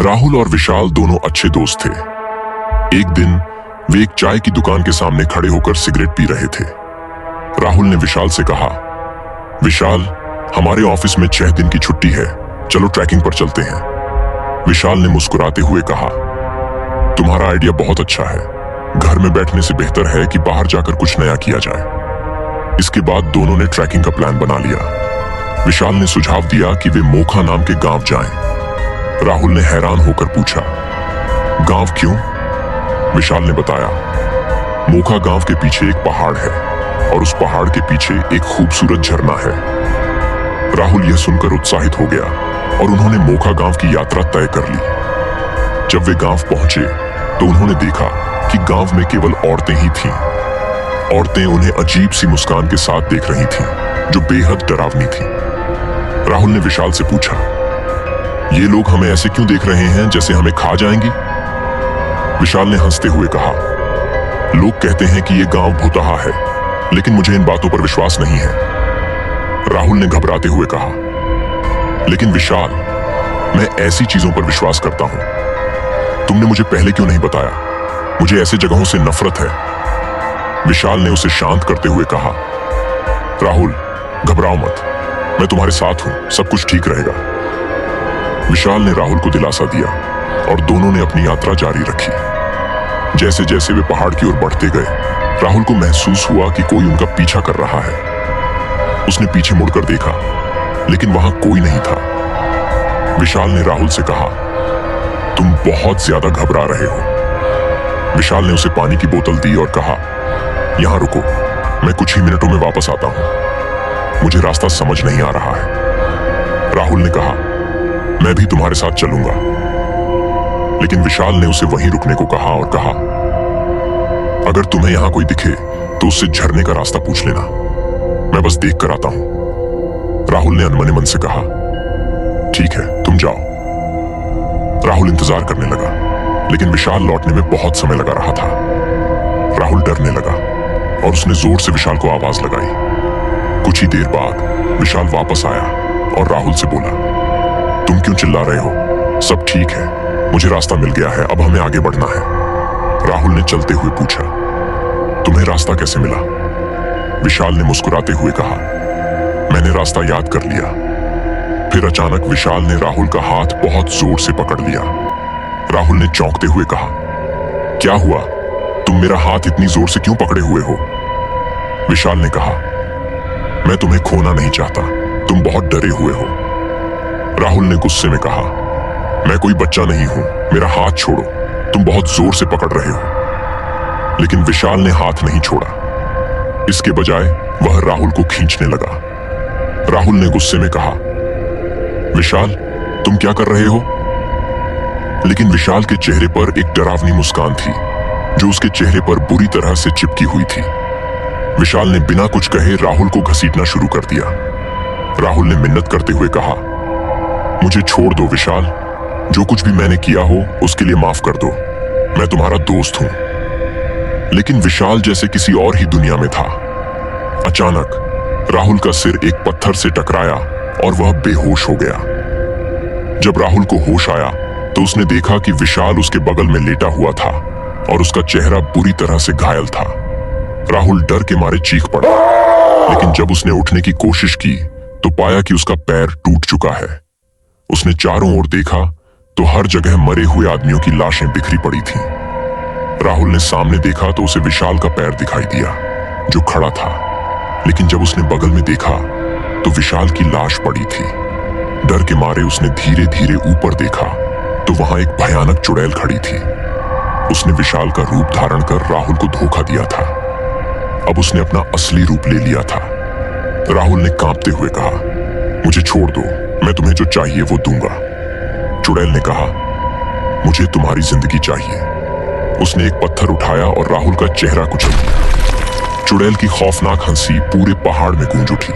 राहुल और विशाल दोनों अच्छे दोस्त थे। एक दिन वे एक चाय की दुकान के सामने खड़े होकर सिगरेट पी रहे थे। राहुल ने विशाल से कहा, विशाल, हमारे ऑफिस में 6 दिन की छुट्टी है, चलो ट्रैकिंग पर चलते हैं। विशाल ने मुस्कुराते हुए कहा, तुम्हारा आइडिया बहुत अच्छा है। घर में बैठने से बेहतर है कि बाहर जाकर कुछ नया किया जाए। इसके बाद दोनों ने ट्रैकिंग का प्लान बना लिया। विशाल ने सुझाव दिया कि वे मोखा नाम के गांव जाएं। राहुल ने हैरान होकर पूछा, गांव क्यों? विशाल ने बताया, मोखा गांव के पीछे एक पहाड़ है और उस पहाड़ के पीछे एक खूबसूरत झरना है। राहुल यह सुनकर उत्साहित हो गया और उन्होंने मोखा गांव की यात्रा तय कर ली। जब वे गांव पहुंचे तो उन्होंने देखा कि गांव में केवल औरतें ही थीं। औरतें उन्हें अजीब सी मुस्कान के साथ देख रही थीं, जो बेहद डरावनी थी। राहुल ने विशाल से पूछा, ये लोग हमें ऐसे क्यों देख रहे हैं जैसे हमें खा जाएंगी? विशाल ने हंसते हुए कहा, लोग कहते हैं कि यह गांव भुतहा है, लेकिन मुझे इन बातों पर विश्वास नहीं है। राहुल ने घबराते हुए कहा, लेकिन विशाल, मैं ऐसी चीजों पर विश्वास करता हूं। तुमने मुझे पहले क्यों नहीं बताया? मुझे ऐसे जगहों से नफरत है। विशाल ने उसे शांत करते हुए कहा, राहुल, घबराओ मत, मैं तुम्हारे साथ हूं, सब कुछ ठीक रहेगा। विशाल ने राहुल को दिलासा दिया और दोनों ने अपनी यात्रा जारी रखी। जैसे जैसे वे पहाड़ की ओर बढ़ते गए, राहुल को महसूस हुआ कि कोई उनका पीछा कर रहा है। उसने पीछे मुड़कर देखा, लेकिन वहां कोई नहीं था। विशाल ने राहुल से कहा, तुम बहुत ज्यादा घबरा रहे हो। विशाल ने उसे पानी की बोतल दी और कहा, यहां रुको, मैं कुछ ही मिनटों में वापस आता हूं। मुझे रास्ता समझ नहीं आ रहा है। राहुल ने कहा, मैं भी तुम्हारे साथ चलूंगा। लेकिन विशाल ने उसे वहीं रुकने को कहा और कहा, अगर तुम्हें यहां कोई दिखे तो उससे झरने का रास्ता पूछ लेना, मैं बस देख कर आता हूं। राहुल ने अनमने मन से कहा, ठीक है, तुम जाओ। राहुल इंतजार करने लगा, लेकिन विशाल लौटने में बहुत समय लगा रहा था। राहुल डरने लगा और उसने जोर से विशाल को आवाज लगाई। कुछ ही देर बाद विशाल वापस आया और राहुल से बोला, तुम क्यों चिल्ला रहे हो? सब ठीक है, मुझे रास्ता मिल गया है, अब हमें आगे बढ़ना है। राहुल ने चलते हुए पूछा, तुम्हें रास्ता कैसे मिला? विशाल ने मुस्कुराते हुए कहा, मैंने रास्ता याद कर लिया। फिर अचानक विशाल ने राहुल का हाथ बहुत जोर से पकड़ लिया। राहुल ने चौंकते हुए कहा, क्या हुआ? तुम मेरा हाथ इतनी जोर से क्यों पकड़े हुए हो? विशाल ने कहा, मैं तुम्हें खोना नहीं चाहता, तुम बहुत डरे हुए हो। राहुल ने गुस्से में कहा, मैं कोई बच्चा नहीं हूं, मेरा हाथ छोड़ो, तुम बहुत जोर से पकड़ रहे हो। लेकिन विशाल ने हाथ नहीं छोड़ा। इसके बजाय वह राहुल को खींचने लगा। राहुल ने गुस्से में कहा, विशाल, तुम क्या कर रहे हो? लेकिन विशाल के चेहरे पर एक डरावनी मुस्कान थी, जो उसके चेहरे पर बुरी तरह से चिपकी हुई थी। विशाल ने बिना कुछ कहे राहुल को घसीटना शुरू कर दिया। राहुल ने मिन्नत करते हुए कहा, मुझे छोड़ दो विशाल, जो कुछ भी मैंने किया हो उसके लिए माफ कर दो, मैं तुम्हारा दोस्त हूं। लेकिन विशाल जैसे किसी और ही दुनिया में था। अचानक राहुल का सिर एक पत्थर से टकराया और वह बेहोश हो गया। जब राहुल को होश आया तो उसने देखा कि विशाल उसके बगल में लेटा हुआ था और उसका चेहरा बुरी तरह से घायल था। राहुल डर के मारे चीख पड़ा, लेकिन जब उसने उठने की कोशिश की तो पाया कि उसका पैर टूट चुका है। उसने चारों ओर देखा तो हर जगह मरे हुए आदमियों की लाशें बिखरी पड़ी थीं। राहुल ने सामने देखा तो उसे विशाल का पैर दिखाई दिया, जो खड़ा था। लेकिन जब उसने बगल में देखा तो विशाल की लाश पड़ी थी। डर के मारे उसने धीरे धीरे ऊपर देखा तो वहां एक भयानक चुड़ैल खड़ी थी। उसने विशाल का रूप धारण कर राहुल को धोखा दिया था। अब उसने अपना असली रूप ले लिया था। राहुल ने कांपते हुए कहा, मुझे छोड़ दो, मैं तुम्हें जो चाहिए वो दूंगा। चुड़ैल ने कहा, मुझे तुम्हारी जिंदगी चाहिए। उसने एक पत्थर उठाया और राहुल का चेहरा कुचल दिया। चुड़ैल की खौफनाक हंसी पूरे पहाड़ में गूंज उठी।